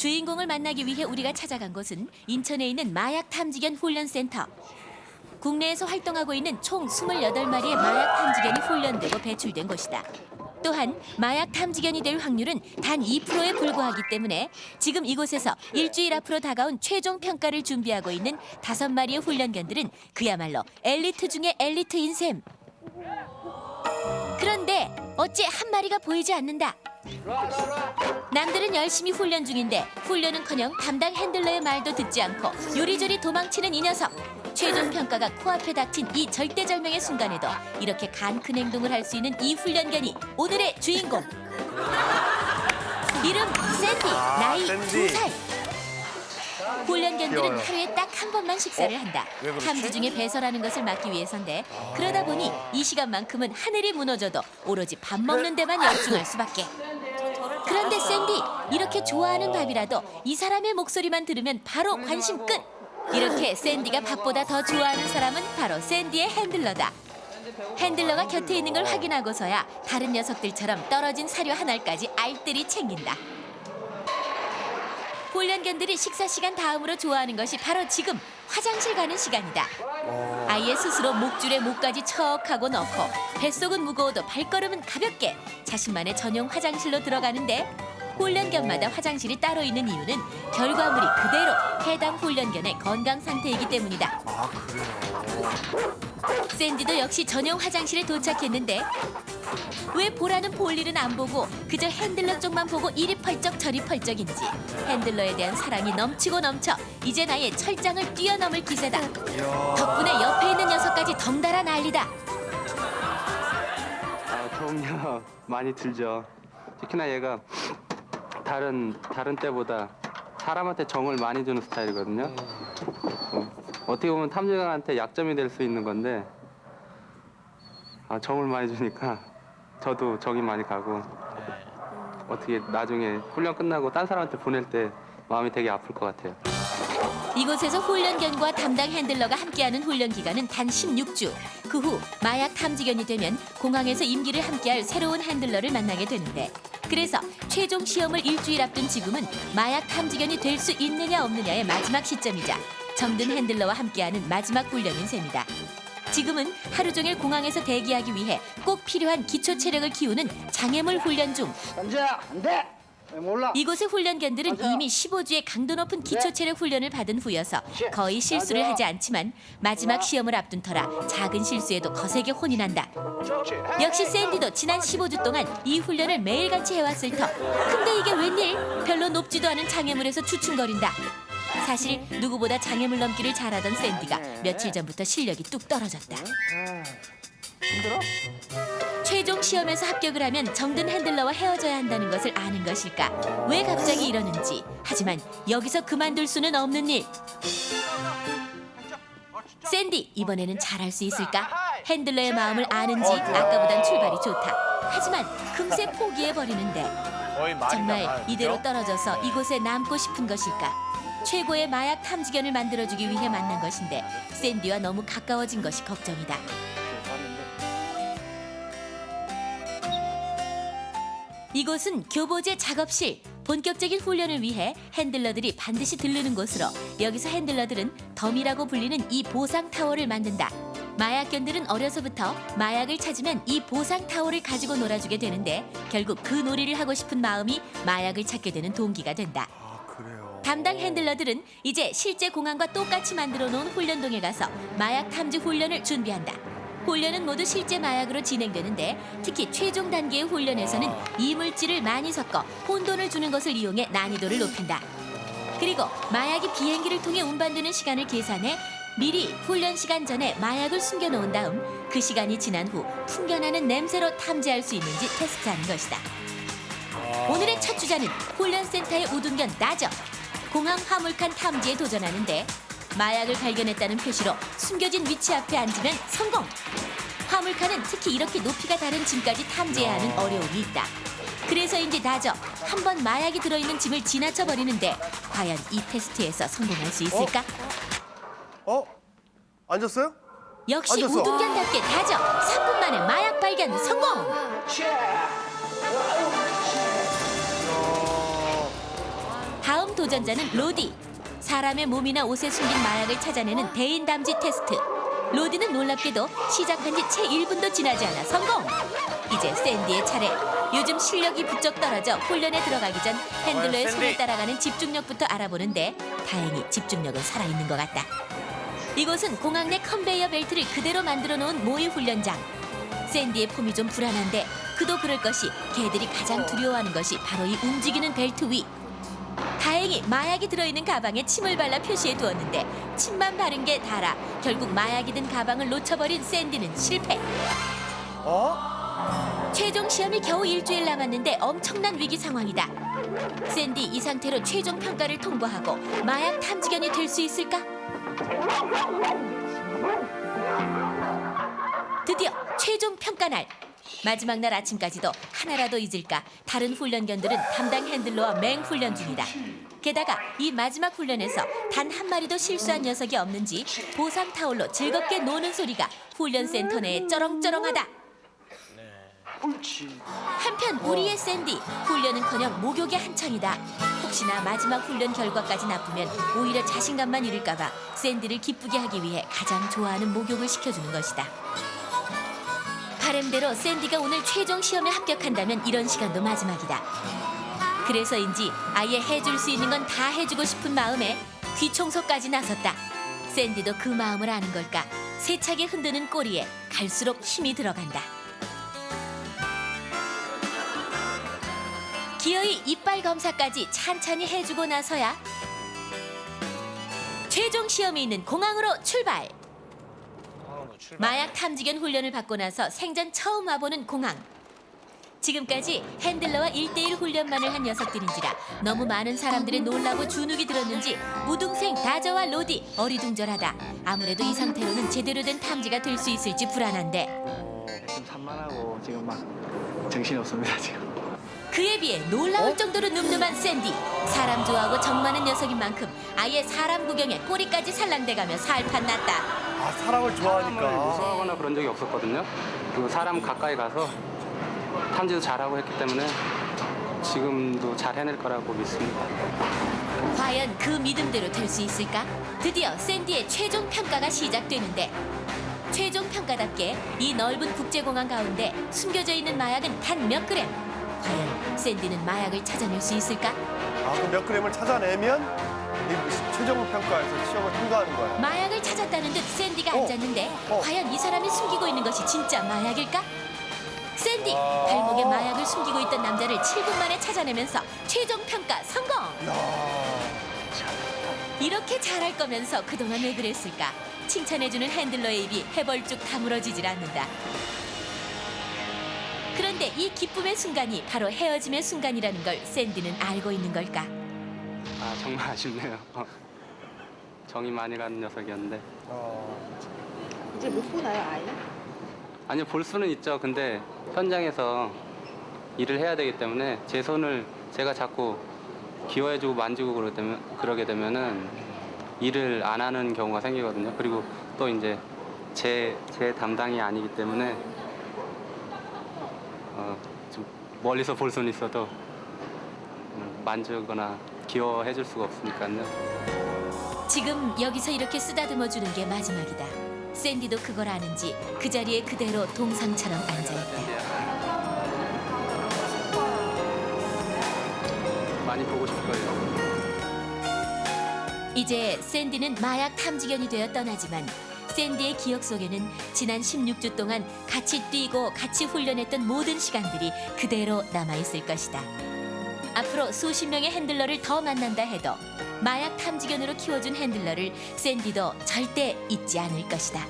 주인공을 만나기 위해 우리가 찾아간 곳은 인천에 있는 마약 탐지견 훈련센터. 국내에서 활동하고 있는 총 28마리의 마약 탐지견이 훈련되고 배출된 곳이다. 또한 마약 탐지견이 될 확률은 단 2%에 불과하기 때문에 지금 이곳에서 일주일 앞으로 다가온 최종 평가를 준비하고 있는 5마리의 훈련견들은 그야말로 엘리트 중의 엘리트인 셈. 그런데 어째 한 마리가 보이지 않는다. 남들은 열심히 훈련 중인데 훈련은커녕 담당 핸들러의 말도 듣지 않고 요리조리 도망치는 이 녀석. 최종 평가가 코앞에 닥친 이 절대절명의 순간에도 이렇게 간큰 행동을 할 수 있는 이 훈련견이 오늘의 주인공. 이름 샌디, 나이 2살. 훈련견들은 하루에 딱 한 번만 식사를 한다. 탐지 중에 배설하는 것을 막기 위해서인데 그러다 보니 이 시간만큼은 하늘이 무너져도 오로지 밥 먹는 데만 열중할 수밖에. 그런데 샌디, 이렇게 좋아하는 밥이라도 이 사람의 목소리만 들으면 바로 관심 끝. 이렇게 샌디가 밥보다 더 좋아하는 사람은 바로 샌디의 핸들러다. 핸들러가 곁에 있는 걸 확인하고서야 다른 녀석들처럼 떨어진 사료 하나까지 알뜰히 챙긴다. 훈련견들이 식사 시간 다음으로 좋아하는 것이 바로 지금 화장실 가는 시간이다. 아예 스스로 목줄에 목까지 척하고 넣고 뱃속은 무거워도 발걸음은 가볍게 자신만의 전용 화장실로 들어가는데 훈련견마다 화장실이 따로 있는 이유는 결과물이 그대로 해당 훈련견의 건강 상태이기 때문이다. 아, 그래요? 샌디도 역시 전용 화장실에 도착했는데 왜 보라는 볼일은 안 보고 그저 핸들러 쪽만 보고 이리 펄쩍 저리 펄쩍인지 핸들러에 대한 사랑이 넘치고 넘쳐 이제 나의 철장을 뛰어넘을 기세다. 덕분에 옆에 있는 녀석까지 덩달아 난리다. 도움요 많이 들죠. 특히나 얘가 다른 때보다 사람한테 정을 많이 주는 스타일이거든요. 어떻게 보면 탐지견한테 약점이 될 수 있는 건데 정을 많이 주니까 저도 정이 많이 가고 어떻게 나중에 훈련 끝나고 딴 사람한테 보낼 때 마음이 되게 아플 것 같아요. 이곳에서 훈련견과 담당 핸들러가 함께하는 훈련 기간은 단 16주. 그 후 마약 탐지견이 되면 공항에서 임기를 함께할 새로운 핸들러를 만나게 되는데 그래서 최종 시험을 일주일 앞둔 지금은 마약 탐지견이 될 수 있느냐 없느냐의 마지막 시점이자 정든 핸들러와 함께하는 마지막 훈련인 셈이다. 지금은 하루 종일 공항에서 대기하기 위해 꼭 필요한 기초 체력을 키우는 장애물 훈련 중. 안 돼! 몰라. 이곳의 훈련견들은 이미 15주의 강도 높은 기초 체력 훈련을 받은 후여서 거의 실수를 하지 않지만 마지막 시험을 앞둔 터라 작은 실수에도 거세게 혼이 난다. 역시 샌디도 지난 15주 동안 이 훈련을 매일같이 해왔을 터. 근데 이게 웬일? 별로 높지도 않은 장애물에서 주춤거린다. 사실 누구보다 장애물 넘기를 잘하던 샌디가 며칠 전부터 실력이 뚝 떨어졌다. 힘들어? 최종 시험에서 합격을 하면 정든 핸들러와 헤어져야 한다는 것을 아는 것일까? 왜 갑자기 이러는지. 하지만 여기서 그만둘 수는 없는 일. 샌디, 이번에는 잘할 수 있을까? 핸들러의 마음을 아는지 아까보단 출발이 좋다. 하지만 금세 포기해버리는데 정말 이대로 떨어져서 이곳에 남고 싶은 것일까? 최고의 마약 탐지견을 만들어주기 위해 만난 것인데 샌디와 너무 가까워진 것이 걱정이다. 이곳은 교보제 작업실. 본격적인 훈련을 위해 핸들러들이 반드시 들르는 곳으로 여기서 핸들러들은 덤이라고 불리는 이 보상 타워를 만든다. 마약견들은 어려서부터 마약을 찾으면 이 보상 타워를 가지고 놀아주게 되는데 결국 그 놀이를 하고 싶은 마음이 마약을 찾게 되는 동기가 된다. 아, 그래요? 담당 핸들러들은 이제 실제 공항과 똑같이 만들어 놓은 훈련동에 가서 마약 탐지 훈련을 준비한다. 훈련은 모두 실제 마약으로 진행되는데 특히 최종 단계의 훈련에서는 이물질을 많이 섞어 혼돈을 주는 것을 이용해 난이도를 높인다. 그리고 마약이 비행기를 통해 운반되는 시간을 계산해 미리 훈련 시간 전에 마약을 숨겨놓은 다음 그 시간이 지난 후 풍겨나는 냄새로 탐지할 수 있는지 테스트하는 것이다. 오늘의 첫 주자는 훈련센터의 우둔견 나저. 공항 화물칸 탐지에 도전하는데 마약을 발견했다는 표시로 숨겨진 위치 앞에 앉으면 성공! 화물칸은 특히 이렇게 높이가 다른 짐까지 탐지해야 하는 어려움이 있다. 그래서인지 나저 한 번 마약이 들어있는 짐을 지나쳐버리는데 과연 이 테스트에서 성공할 수 있을까? 앉았어요? 역시 앉았어. 우둔견답게 다저 3분 만에 마약 발견 성공! 다음 도전자는 로디. 사람의 몸이나 옷에 숨긴 마약을 찾아내는 대인 담지 테스트. 로디는 놀랍게도 시작한 지 채 1분도 지나지 않아 성공. 이제 샌디의 차례. 요즘 실력이 부쩍 떨어져 훈련에 들어가기 전 핸들러의 샌디. 손을 따라가는 집중력부터 알아보는데 다행히 집중력은 살아있는 것 같다. 이곳은 공항 내 컨베이어 벨트를 그대로 만들어 놓은 모의 훈련장. 샌디의 폼이 좀 불안한데 그도 그럴 것이 개들이 가장 두려워하는 것이 바로 이 움직이는 벨트 위. 다행히 마약이 들어있는 가방에 침을 발라 표시해 두었는데 침만 바른 게 다라 결국 마약이 든 가방을 놓쳐버린 샌디는 실패. 최종 시험이 겨우 일주일 남았는데 엄청난 위기 상황이다. 샌디 이 상태로 최종 평가를 통과하고 마약 탐지견이 될 수 있을까? 드디어 최종 평가 날. 마지막 날 아침까지도 하나라도 잊을까 다른 훈련견들은 담당 핸들러와 맹훈련 중이다. 게다가 이 마지막 훈련에서 단 한 마리도 실수한 녀석이 없는지 보상 타올로 즐겁게 노는 소리가 훈련센터 내에 쩌렁쩌렁하다. 한편 우리의 샌디 훈련은커녕 목욕이 한창이다. 혹시나 마지막 훈련 결과까지 나쁘면 오히려 자신감만 잃을까 봐 샌디를 기쁘게 하기 위해 가장 좋아하는 목욕을 시켜주는 것이다. 바람대로 샌디가 오늘 최종 시험에 합격한다면 이런 시간도 마지막이다. 그래서인지 아예 해줄 수 있는 건 다 해주고 싶은 마음에 귀 청소까지 나섰다. 샌디도 그 마음을 아는 걸까 세차게 흔드는 꼬리에 갈수록 힘이 들어간다. 기어이 이빨 검사까지 찬찬히 해주고 나서야 최종 시험이 있는 공항으로 출발. 마약 탐지견 훈련을 받고 나서 생전 처음 와보는 공항. 지금까지 핸들러와 1대1 훈련만을 한 녀석들인지라 너무 많은 사람들의 놀라고 주눅이 들었는지 우등생 다저와 로디 어리둥절하다. 아무래도 이 상태로는 제대로 된 탐지가 될 수 있을지 불안한데 좀 산만하고 지금 막 정신이 없습니다 지금. 그에 비해 놀라울 정도로 늠름한 샌디. 사람 좋아하고 정 많은 녀석인 만큼 아예 사람 구경에 꼬리까지 살랑대가며 살판 났다. 아, 사람을 사람을 좋아하니까. 무서워하거나 그런 적이 없었거든요. 그리고 사람 가까이 가서 탐지도 잘하고 했기 때문에 지금도 잘 해낼 거라고 믿습니다. 과연 그 믿음대로 될 수 있을까? 드디어 샌디의 최종 평가가 시작되는데 최종 평가답게 이 넓은 국제공항 가운데 숨겨져 있는 마약은 단 몇 그램. 과연 샌디는 마약을 찾아낼 수 있을까? 아, 그럼 몇 그램을 찾아내면 이 최종 평가에서 시험을 통과하는 거야. 마약을 찾았다는 듯 샌디가 앉았는데 과연 이 사람이 숨기고 있는 것이 진짜 마약일까? 샌디! 발목에 마약을 숨기고 있던 남자를 7분 만에 찾아내면서 최종 평가 성공! 이렇게 잘할 거면서 그동안 왜 그랬을까? 칭찬해주는 핸들러의 입이 해벌쭉 다물어지질 않는다. 그런데 이 기쁨의 순간이 바로 헤어짐의 순간이라는 걸 샌디는 알고 있는 걸까? 아 정말 아쉽네요. 정이 많이 가는 녀석이었는데. 이제 못 보나요, 아예? 아니요, 볼 수는 있죠. 근데 현장에서 일을 해야 되기 때문에 제 손을 제가 자꾸 기어해주고 만지고 그러게 되면은 일을 안 하는 경우가 생기거든요. 그리고 또 이제 제 담당이 아니기 때문에 좀 멀리서 볼 수는 있어도 만지거나 기어해줄 수가 없으니까요. 지금 여기서 이렇게 쓰다듬어 주는 게 마지막이다. 샌디도 그걸 아는지 그 자리에 그대로 동상처럼 앉아있다. 많이 보고 싶어요. 이제 샌디는 마약 탐지견이 되어 떠나지만 샌디의 기억 속에는 지난 16주 동안 같이 뛰고 같이 훈련했던 모든 시간들이 그대로 남아있을 것이다. 앞으로 수십 명의 핸들러를 더 만난다 해도 마약 탐지견으로 키워준 핸들러를 샌디도 절대 잊지 않을 것이다.